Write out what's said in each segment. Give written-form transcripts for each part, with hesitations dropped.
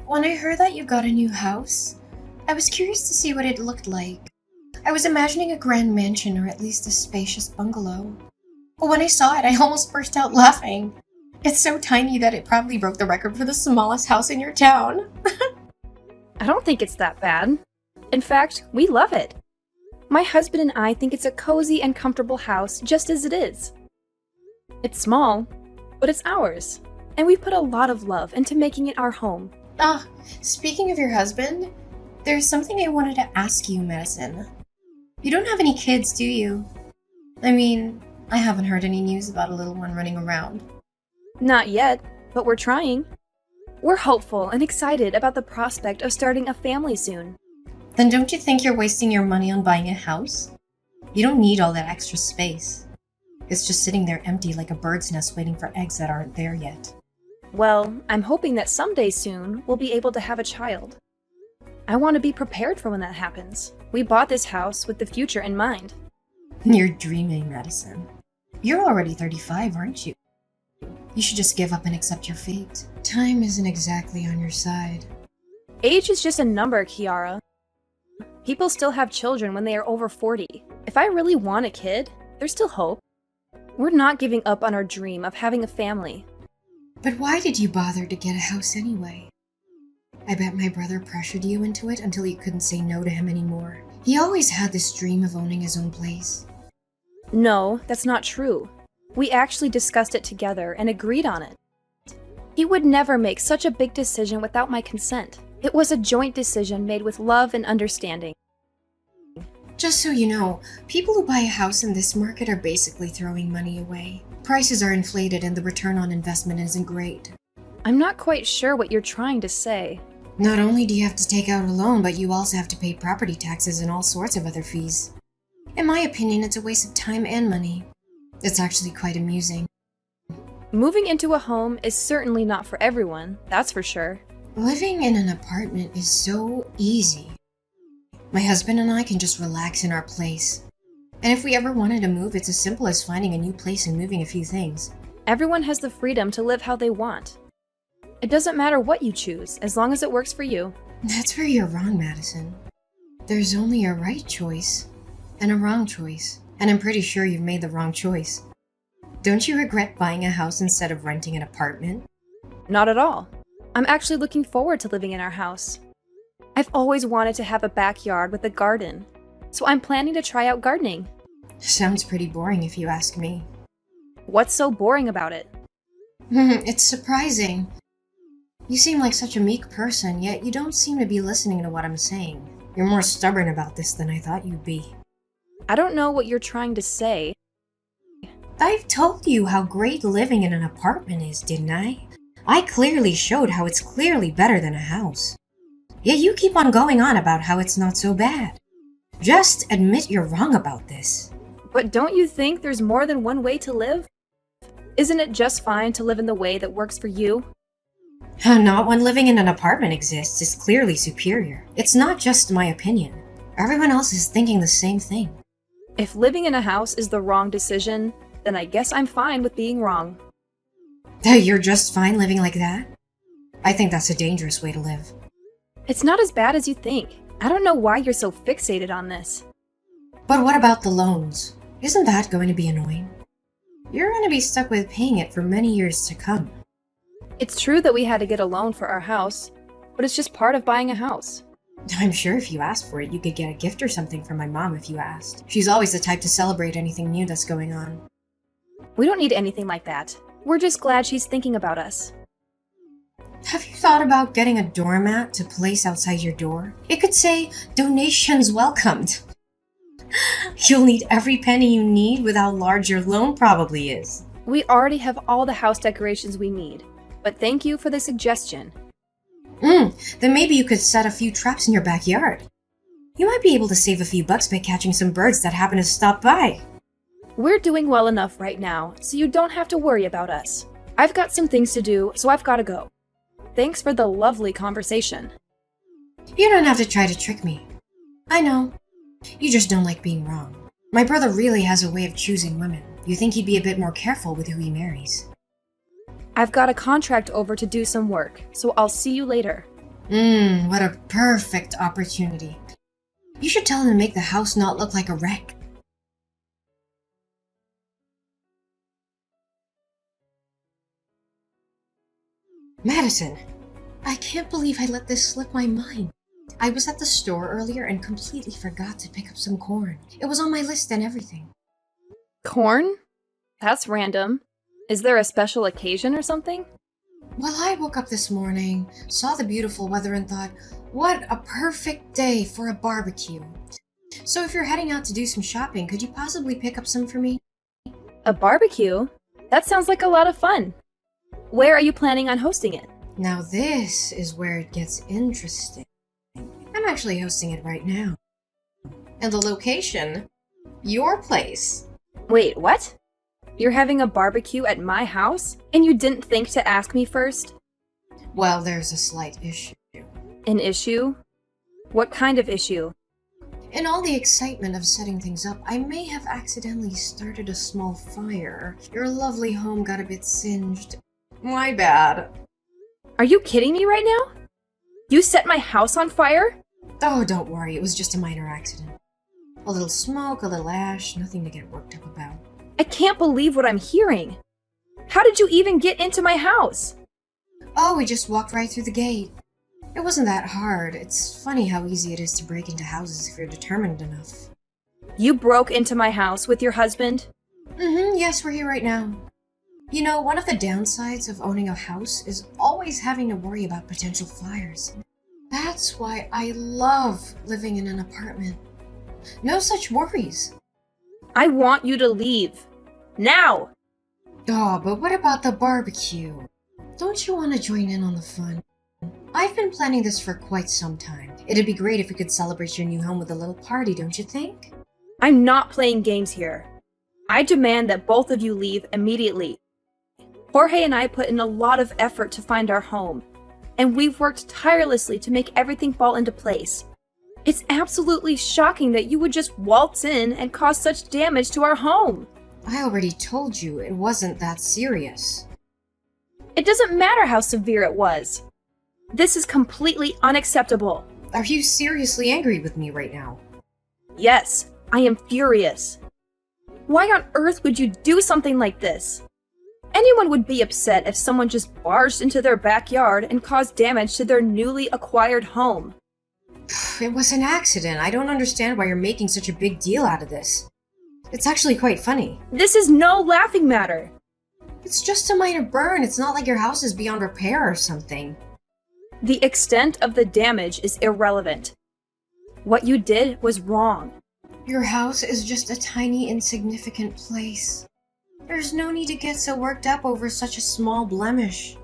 When I heard that you got a new house, I was curious to see what it looked like. I was imagining a grand mansion or at least a spacious bungalow. But when I saw it, I almost burst out laughing. It's so tiny that it probably broke the record for the smallest house in your town. I don't think it's that bad. In fact, we love it. My husband and I think it's a cozy and comfortable house just as it is. It's small, but it's ours, and we put a lot of love into making it our home. Ah, speaking of your husband, there's something I wanted to ask you, Madison. You don't have any kids, do you? I mean, I haven't heard any news about a little one running around. Not yet, but we're trying. We're hopeful and excited about the prospect of starting a family soon. Then don't you think you're wasting your money on buying a house? You don't need all that extra space. It's just sitting there empty like a bird's nest waiting for eggs that aren't there yet. Well, I'm hoping that someday soon we'll be able to have a child. I want to be prepared for when that happens. We bought this house with the future in mind. You're dreaming, Madison. You're already 35, aren't you? You should just give up and accept your fate. Time isn't exactly on your side. Age is just a number, Kiara. People still have children when they are over 40. If I really want a kid, there's still hope. We're not giving up on our dream of having a family. But why did you bother to get a house anyway? I bet my brother pressured you into it until you couldn't say no to him anymore. He always had this dream of owning his own place. No, that's not true. We actually discussed it together and agreed on it. He would never make such a big decision without my consent. It was a joint decision made with love and understanding. Just so you know, people who buy a house in this market are basically throwing money away. Prices are inflated and the return on investment isn't great. I'm not quite sure what you're trying to say. Not only do you have to take out a loan, but you also have to pay property taxes and all sorts of other fees. In my opinion, it's a waste of time and money. It's actually quite amusing. Moving into a home is certainly not for everyone, that's for sure. Living in an apartment is so easy. My husband and I can just relax in our place. And if we ever wanted to move, it's as simple as finding a new place and moving a few things. Everyone has the freedom to live how they want. It doesn't matter what you choose, as long as it works for you. That's where you're wrong, Madison. There's only a right choice and a wrong choice. And I'm pretty sure you've made the wrong choice. Don't you regret buying a house instead of renting an apartment? Not at all. I'm actually looking forward to living in our house. I've always wanted to have a backyard with a garden, so I'm planning to try out gardening. Sounds pretty boring if you ask me. What's so boring about it? It's surprising. You seem like such a meek person, yet you don't seem to be listening to what I'm saying. You're more stubborn about this than I thought you'd be. I don't know what you're trying to say. I've told you how great living in an apartment is, didn't I? I clearly showed how it's clearly better than a house. Yet you keep on going on about how it's not so bad. Just admit you're wrong about this. But don't you think there's more than one way to live? Isn't it just fine to live in the way that works for you? Not when living in an apartment exists is clearly superior. It's not just my opinion. Everyone else is thinking the same thing. If living in a house is the wrong decision, then I guess I'm fine with being wrong. You're just fine living like that? I think that's a dangerous way to live. It's not as bad as you think. I don't know why you're so fixated on this. But what about the loans? Isn't that going to be annoying? You're going to be stuck with paying it for many years to come. It's true that we had to get a loan for our house, but it's just part of buying a house. I'm sure if you asked for it, you could get a gift or something from my mom if you asked. She's always the type to celebrate anything new that's going on. We don't need anything like that. We're just glad she's thinking about us. Have you thought about getting a doormat to place outside your door? It could say, "Donations welcomed." You'll need every penny you need with how large your loan probably is. We already have all the house decorations we need, but thank you for the suggestion. Then maybe you could set a few traps in your backyard. You might be able to save a few bucks by catching some birds that happen to stop by. We're doing well enough right now, so you don't have to worry about us. I've got some things to do, so I've got to go. Thanks for the lovely conversation. You don't have to try to trick me. I know. You just don't like being wrong. My brother really has a way of choosing women. You think he'd be a bit more careful with who he marries. I've got a contract over to do some work, so I'll see you later. What a perfect opportunity. You should tell him to make the house not look like a wreck. Madison, I can't believe I let this slip my mind. I was at the store earlier and completely forgot to pick up some corn. It was on my list and everything. Corn? That's random. Is there a special occasion or something? Well, I woke up this morning, saw the beautiful weather, and thought, what a perfect day for a barbecue. So if you're heading out to do some shopping, could you possibly pick up some for me? A barbecue? That sounds like a lot of fun. Where are you planning on hosting it? Now this is where it gets interesting. I'm actually hosting it right now. And the location? Your place. Wait, what? You're having a barbecue at my house? And you didn't think to ask me first? Well, there's a slight issue. An issue? What kind of issue? In all the excitement of setting things up, I may have accidentally started a small fire. Your lovely home got a bit singed. My bad. Are you kidding me right now? You set my house on fire? Oh, don't worry, it was just a minor accident. A little smoke, a little ash, nothing to get worked up about. I can't believe what I'm hearing. How did you even get into my house? Oh, we just walked right through the gate. It wasn't that hard. It's funny how easy it is to break into houses if you're determined enough. You broke into my house with your husband? Yes, we're here right now. You know, one of the downsides of owning a house is always having to worry about potential fires. That's why I love living in an apartment. No such worries. I want you to leave. Now! Oh, but what about the barbecue? Don't you want to join in on the fun? I've been planning this for quite some time. It'd be great if we could celebrate your new home with a little party, don't you think? I'm not playing games here. I demand that both of you leave immediately. Jorge and I put in a lot of effort to find our home, and we've worked tirelessly to make everything fall into place. It's absolutely shocking that you would just waltz in and cause such damage to our home. I already told you it wasn't that serious. It doesn't matter how severe it was. This is completely unacceptable. Are you seriously angry with me right now? Yes, I am furious. Why on earth would you do something like this? Anyone would be upset if someone just barged into their backyard and caused damage to their newly acquired home. It was an accident. I don't understand why you're making such a big deal out of this. It's actually quite funny. This is no laughing matter. It's just a minor burn. It's not like your house is beyond repair or something. The extent of the damage is irrelevant. What you did was wrong. Your house is just a tiny, insignificant place. There's no need to get so worked up over such a small blemish.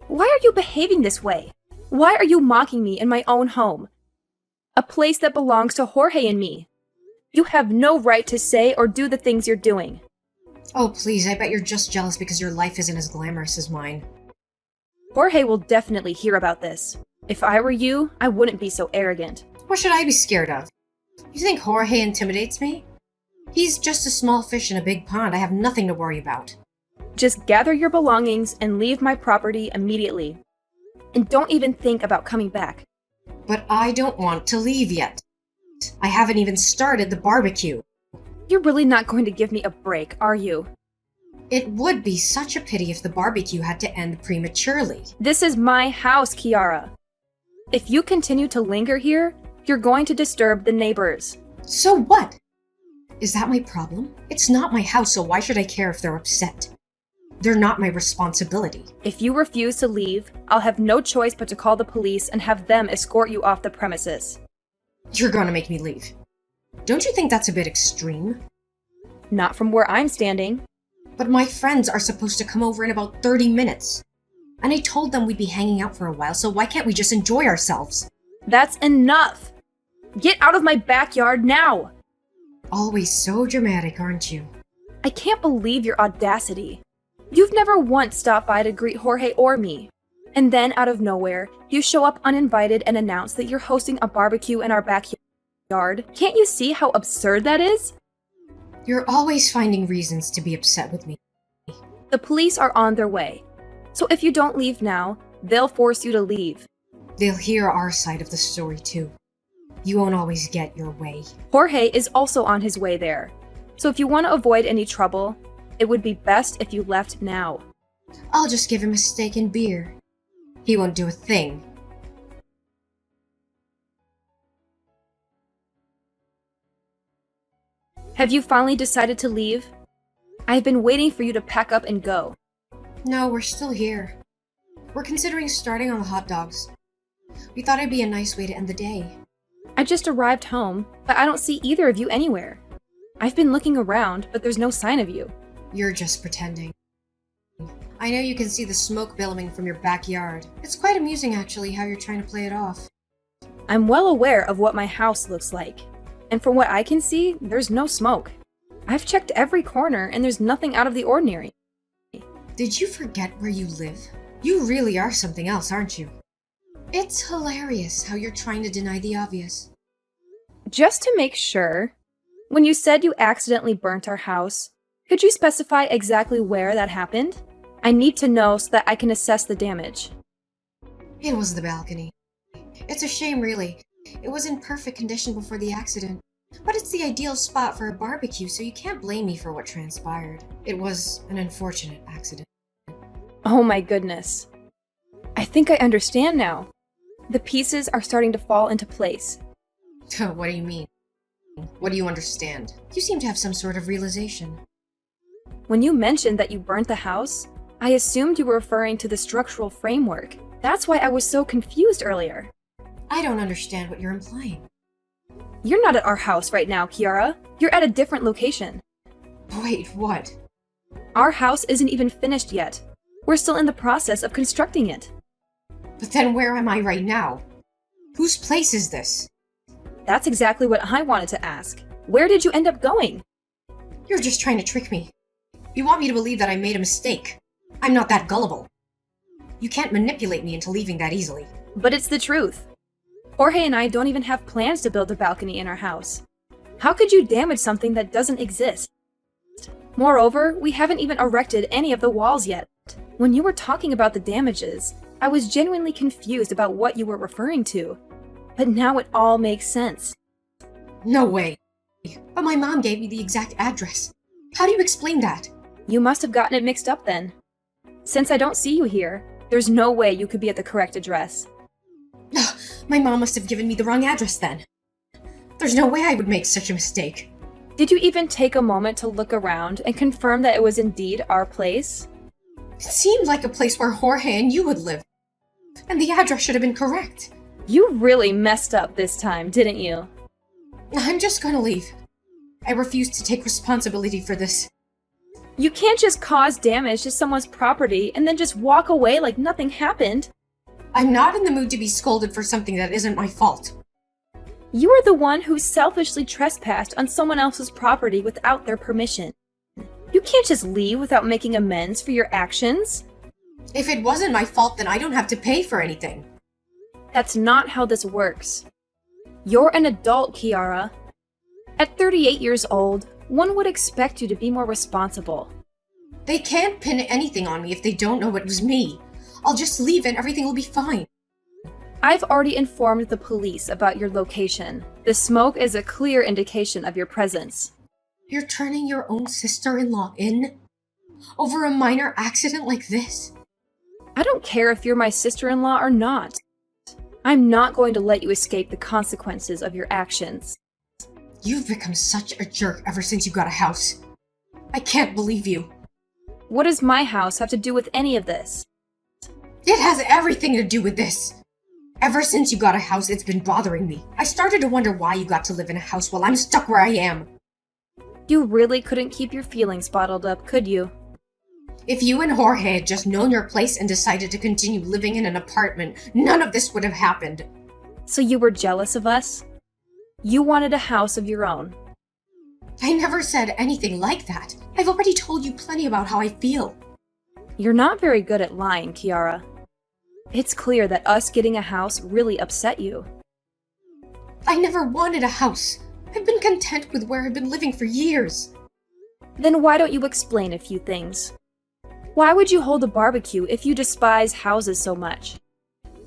Why are you behaving this way? Why are you mocking me in my own home? A place that belongs to Jorge and me. You have no right to say or do the things you're doing. Oh, please, I bet you're just jealous because your life isn't as glamorous as mine. Jorge will definitely hear about this. If I were you, I wouldn't be so arrogant. What should I be scared of? You think Jorge intimidates me? He's just a small fish in a big pond. I have nothing to worry about. Just gather your belongings and leave my property immediately. And don't even think about coming back. But I don't want to leave yet. I haven't even started the barbecue. You're really not going to give me a break, are you? It would be such a pity if the barbecue had to end prematurely. This is my house, Kiara. If you continue to linger here, you're going to disturb the neighbors. So what? Is that my problem? It's not my house, so why should I care if they're upset? They're not my responsibility. If you refuse to leave, I'll have no choice but to call the police and have them escort you off the premises. You're gonna make me leave. Don't you think that's a bit extreme? Not from where I'm standing. But my friends are supposed to come over in about 30 minutes. And I told them we'd be hanging out for a while, so why can't we just enjoy ourselves? That's enough! Get out of my backyard now! Always so dramatic, aren't you? I can't believe your audacity. You've never once stopped by to greet Jorge or me. And then, out of nowhere, you show up uninvited and announce that you're hosting a barbecue in our backyard. Can't you see how absurd that is? You're always finding reasons to be upset with me. The police are on their way. So if you don't leave now, they'll force you to leave. They'll hear our side of the story too. You won't always get your way. Jorge is also on his way there. So if you want to avoid any trouble, it would be best if you left now. I'll just give him a steak and beer. He won't do a thing. Have you finally decided to leave? I've been waiting for you to pack up and go. No, we're still here. We're considering starting on the hot dogs. We thought it'd be a nice way to end the day. I just arrived home, but I don't see either of you anywhere. I've been looking around, but there's no sign of you. You're just pretending. I know you can see the smoke billowing from your backyard. It's quite amusing, actually, how you're trying to play it off. I'm well aware of what my house looks like. And from what I can see, there's no smoke. I've checked every corner, and there's nothing out of the ordinary. Did you forget where you live? You really are something else, aren't you? It's hilarious how you're trying to deny the obvious. Just to make sure, when you said you accidentally burnt our house, could you specify exactly where that happened? I need to know so that I can assess the damage. It was the balcony. It's a shame, really. It was in perfect condition before the accident. But it's the ideal spot for a barbecue, so you can't blame me for what transpired. It was an unfortunate accident. Oh my goodness. I think I understand now. The pieces are starting to fall into place. What do you mean? What do you understand? You seem to have some sort of realization. When you mentioned that you burnt the house, I assumed you were referring to the structural framework. That's why I was so confused earlier. I don't understand what you're implying. You're not at our house right now, Kiara. You're at a different location. Wait, what? Our house isn't even finished yet. We're still in the process of constructing it. But then where am I right now? Whose place is this? That's exactly what I wanted to ask. Where did you end up going? You're just trying to trick me. You want me to believe that I made a mistake. I'm not that gullible. You can't manipulate me into leaving that easily. But it's the truth. Jorge and I don't even have plans to build a balcony in our house. How could you damage something that doesn't exist? Moreover, we haven't even erected any of the walls yet. When you were talking about the damages, I was genuinely confused about what you were referring to. But now it all makes sense. No way. But my mom gave me the exact address. How do you explain that? You must have gotten it mixed up then. Since I don't see you here, there's no way you could be at the correct address. My mom must have given me the wrong address then. There's no way I would make such a mistake. Did you even take a moment to look around and confirm that it was indeed our place? It seemed like a place where Jorge and you would live. And the address should have been correct. You really messed up this time, didn't you? I'm just gonna leave. I refuse to take responsibility for this. You can't just cause damage to someone's property and then just walk away like nothing happened. I'm not in the mood to be scolded for something that isn't my fault. You are the one who selfishly trespassed on someone else's property without their permission. You can't just leave without making amends for your actions. If it wasn't my fault, then I don't have to pay for anything. That's not how this works. You're an adult, Kiara. At 38 years old, one would expect you to be more responsible. They can't pin anything on me if they don't know it was me. I'll just leave and everything will be fine. I've already informed the police about your location. The smoke is a clear indication of your presence. You're turning your own sister-in-law in? Over a minor accident like this? I don't care if you're my sister-in-law or not. I'm not going to let you escape the consequences of your actions. You've become such a jerk ever since you got a house. I can't believe you. What does my house have to do with any of this? It has everything to do with this. Ever since you got a house, it's been bothering me. I started to wonder why you got to live in a house while I'm stuck where I am. You really couldn't keep your feelings bottled up, could you? If you and Jorge had just known your place and decided to continue living in an apartment, none of this would have happened. So you were jealous of us? You wanted a house of your own. I never said anything like that. I've already told you plenty about how I feel. You're not very good at lying, Kiara. It's clear that us getting a house really upset you. I never wanted a house. I've been content with where I've been living for years. Then why don't you explain a few things? Why would you hold a barbecue if you despise houses so much?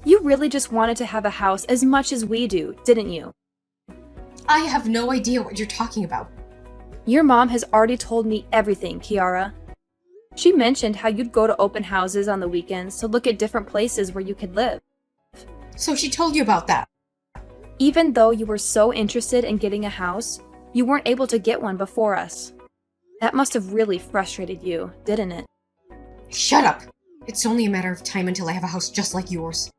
You really just wanted to have a house as much as we do, didn't you? I have no idea what you're talking about. Your mom has already told me everything, Kiara. She mentioned how you'd go to open houses on the weekends to look at different places where you could live. So she told you about that? Even though you were so interested in getting a house, you weren't able to get one before us. That must have really frustrated you, didn't it? Shut up! It's only a matter of time until I have a house just like yours.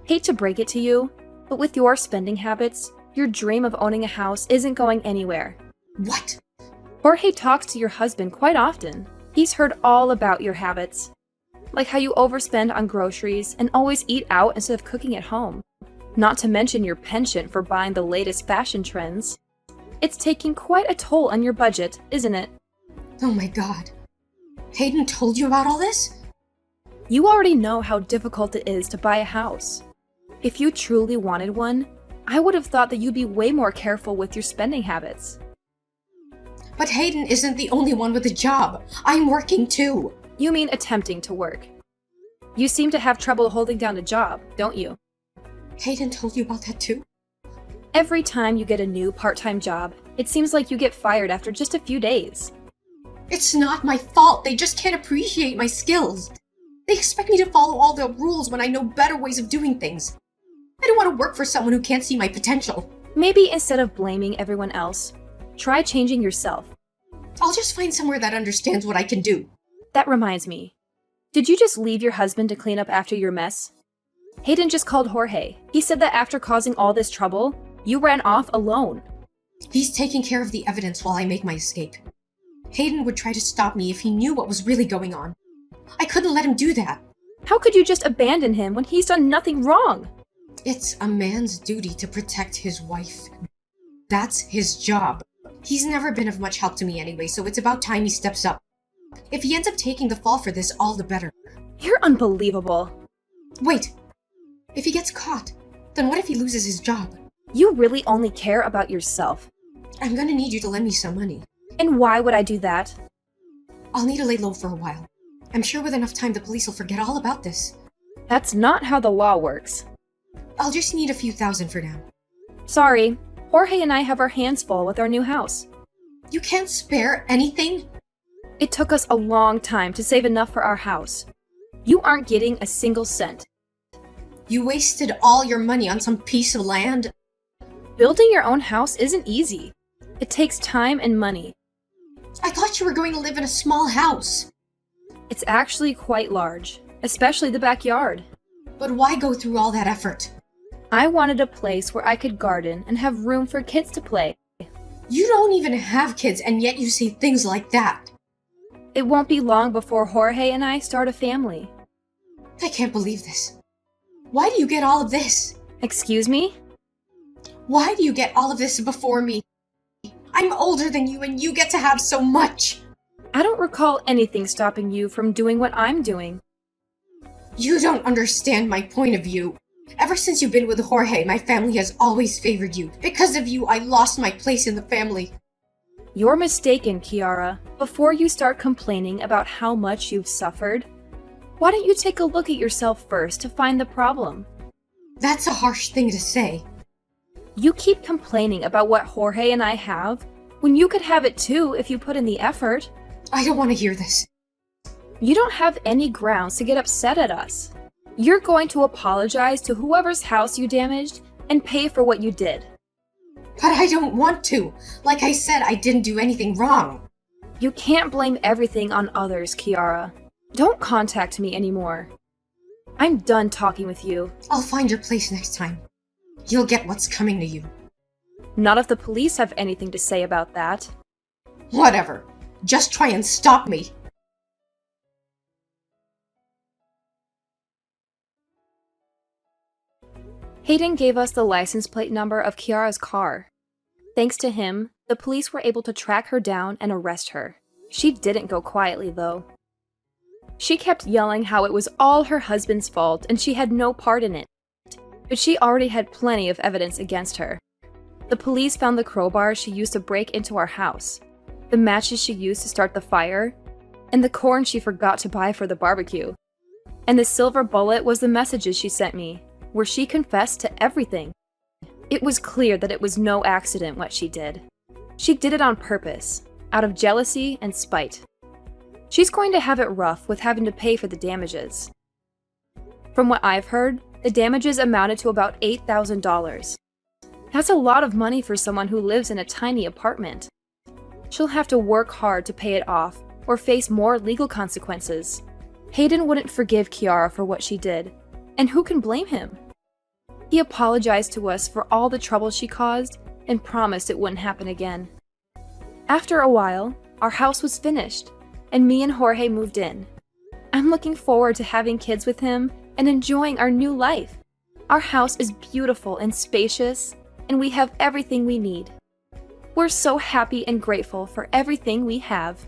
Hate to break it to you, but with your spending habits, your dream of owning a house isn't going anywhere. What? Jorge talks to your husband quite often. He's heard all about your habits, like how you overspend on groceries and always eat out instead of cooking at home. Not to mention your penchant for buying the latest fashion trends. It's taking quite a toll on your budget, isn't it? Oh my god. Hayden told you about all this? You already know how difficult it is to buy a house. If you truly wanted one, I would have thought that you'd be way more careful with your spending habits. But Hayden isn't the only one with a job. I'm working too. You mean attempting to work. You seem to have trouble holding down a job, don't you? Hayden told you about that too? Every time you get a new part-time job, it seems like you get fired after just a few days. It's not my fault. They just can't appreciate my skills. They expect me to follow all the rules when I know better ways of doing things. I don't want to work for someone who can't see my potential. Maybe instead of blaming everyone else, try changing yourself. I'll just find somewhere that understands what I can do. That reminds me. Did you just leave your husband to clean up after your mess? Hayden just called Jorge. He said that after causing all this trouble, you ran off alone. He's taking care of the evidence while I make my escape. Hayden would try to stop me if he knew what was really going on. I couldn't let him do that. How could you just abandon him when he's done nothing wrong? It's a man's duty to protect his wife. That's his job. He's never been of much help to me anyway, so it's about time he steps up. If he ends up taking the fall for this, all the better. You're unbelievable. Wait. If he gets caught, then what if he loses his job? You really only care about yourself. I'm gonna need you to lend me some money. And why would I do that? I'll need to lay low for a while. I'm sure with enough time the police will forget all about this. That's not how the law works. I'll just need a few thousand for now. Sorry, Jorge and I have our hands full with our new house. You can't spare anything? It took us a long time to save enough for our house. You aren't getting a single cent. You wasted all your money on some piece of land? Building your own house isn't easy. It takes time and money. I thought you were going to live in a small house. It's actually quite large, especially the backyard. But why go through all that effort? I wanted a place where I could garden and have room for kids to play. You don't even have kids, and yet you say things like that. It won't be long before Jorge and I start a family. I can't believe this. Why do you get all of this? Excuse me? Why do you get all of this before me? I'm older than you, and you get to have so much. I don't recall anything stopping you from doing what I'm doing. You don't understand my point of view. Ever since you've been with Jorge, my family has always favored you. Because of you, I lost my place in the family. You're mistaken, Kiara. Before you start complaining about how much you've suffered, why don't you take a look at yourself first to find the problem? That's a harsh thing to say. You keep complaining about what Jorge and I have, when you could have it too if you put in the effort. I don't want to hear this. You don't have any grounds to get upset at us. You're going to apologize to whoever's house you damaged and pay for what you did. But I don't want to. Like I said, I didn't do anything wrong. You can't blame everything on others, Kiara. Don't contact me anymore. I'm done talking with you. I'll find your place next time. You'll get what's coming to you. Not if the police have anything to say about that. Whatever. Just try and stop me. Hayden gave us the license plate number of Kiara's car. Thanks to him, the police were able to track her down and arrest her. She didn't go quietly, though. She kept yelling how it was all her husband's fault and she had no part in it. But she already had plenty of evidence against her. The police found the crowbar she used to break into our house, the matches she used to start the fire, and the corn she forgot to buy for the barbecue. And the silver bullet was the messages she sent me, where she confessed to everything. It was clear that it was no accident what she did. She did it on purpose, out of jealousy and spite. She's going to have it rough with having to pay for the damages. From what I've heard, the damages amounted to about $8,000. That's a lot of money for someone who lives in a tiny apartment. She'll have to work hard to pay it off or face more legal consequences. Hayden wouldn't forgive Kiara for what she did, and who can blame him? He apologized to us for all the trouble she caused and promised it wouldn't happen again. After a while, our house was finished, and me and Jorge moved in. I'm looking forward to having kids with him and enjoying our new life. Our house is beautiful and spacious, and we have everything we need. We're so happy and grateful for everything we have.